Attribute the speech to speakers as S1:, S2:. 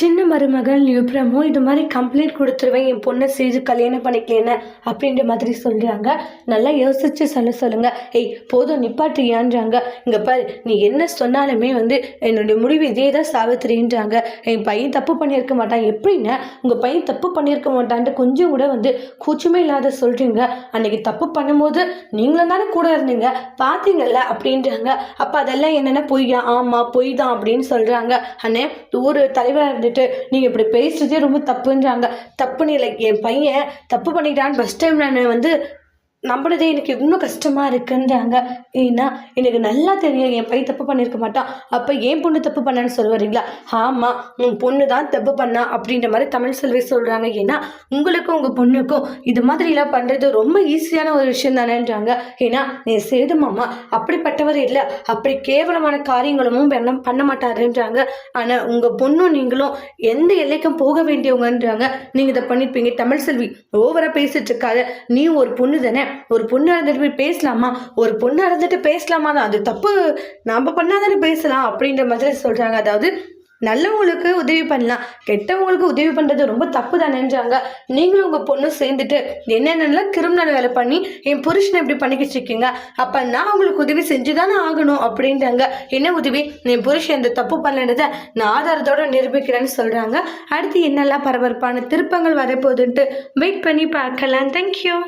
S1: சின்ன மருமகள் விப்ரமும் இது மாதிரி கம்ப்ளைண்ட் கொடுத்துருவேன், என் பொண்ணை செய்து கல்யாணம் பண்ணிக்கலேன்னு அப்படின்ற மாதிரி சொல்கிறாங்க. நல்லா யோசிச்சு சொல்லுங்க. ஏய் போதும் நிப்பாட்டியான்றாங்க. இங்கே பாரு, நீ என்ன சொன்னாலுமே என்னுடைய முடிவு இதே தான் சாவித்திரின்றாங்க. என் பையன் தப்பு பண்ணியிருக்க மாட்டான். எப்படின்னா உங்கள் பையன் தப்பு பண்ணியிருக்க மாட்டான்ட்டு கொஞ்சம் கூட கூச்சமே இல்லாத சொல்கிறீங்க. அன்னைக்கு தப்பு பண்ணும்போது நீங்களும் தானே கூட இருந்தீங்க, பார்த்தீங்கல்ல அப்படின்றாங்க. அப்போ அதெல்லாம் என்னென்ன பொய்யா? ஆமாம் பொய் தான் அப்படின்னு சொல்கிறாங்க. அண்ணே ஒரு தலைவராக இருந்துட்டு நீங்கள் இப்படி பேசுறதே ரொம்ப தப்புன்றாங்க. தப்புன்னு இல்லை, என் பையன் தப்பு பண்ணிட்டான்னு ஃபஸ்ட் டைம் நான் நம்பினதே எனக்கு இன்னும் கஷ்டமாக இருக்குன்றாங்க. ஏன்னா எனக்கு நல்லா தெரியும் என் பையன் தப்பு பண்ணியிருக்க மாட்டான். அப்போ என் பொண்ணு தப்பு பண்ணான்னு சொல்லுவீங்களா? ஆமாம் உன் பொண்ணு தான் தப்பு பண்ணா அப்படின்ற மாதிரி தமிழ் செல்வி சொல்கிறாங்க. ஏன்னா உங்களுக்கும் உங்கள் பொண்ணுக்கும் இது மாதிரிலாம் பண்ணுறது ரொம்ப ஈஸியான ஒரு விஷயம் தானேன்றாங்க. ஏன்னா நீ சேது மாமா அப்படிப்பட்டவர் இல்லை, அப்படி கேவலமான காரியங்களும் பண்ண மாட்டாருன்றாங்க. ஆனால் உங்கள் பொண்ணும் நீங்களும் எந்த எல்லைக்கும் போக வேண்டியவங்கன்றாங்க. நீங்கள் இதை பண்ணியிருப்பீங்க. தமிழ் செல்வி ஓவராக பேசிட்டு இருக்காது. நீ ஒரு பொண்ணு தானே, ஒரு பொண்ணு இருந்துட்டு போய் பேசலாமா? ஒரு பொண்ணு இருந்துட்டு பேசலாமா தான், அது தப்பு நாம பண்ணாதானே பேசலாம் அப்படின்ற மாதிரி சொல்றாங்க. அதாவது நல்லவங்களுக்கு உதவி பண்ணலாம், கெட்டவங்களுக்கு உதவி பண்ணுறது ரொம்ப தப்பு தானேன்றாங்க. நீங்களும் உங்கள் பொண்ணு சேர்ந்துட்டு என்னென்னலாம் கிரிமினல் வேலை பண்ணி என் புருஷனை இப்படி பண்ணிக்கிட்டு இருக்கீங்க. அப்போ நான் உங்களுக்கு உதவி செஞ்சு தானே ஆகணும் அப்படின்றாங்க. என்ன உதவி? என் புருஷன் இந்த தப்பு பண்ணலன்றதை நான் ஆதாரத்தோடு நிரூபிக்கிறேன்னு சொல்கிறாங்க. அடுத்து என்னெல்லாம் பரபரப்பான திருப்பங்கள் வரப்போகுதுன்ட்டு வெயிட் பண்ணி பார்க்கலாம். தேங்க்யூ.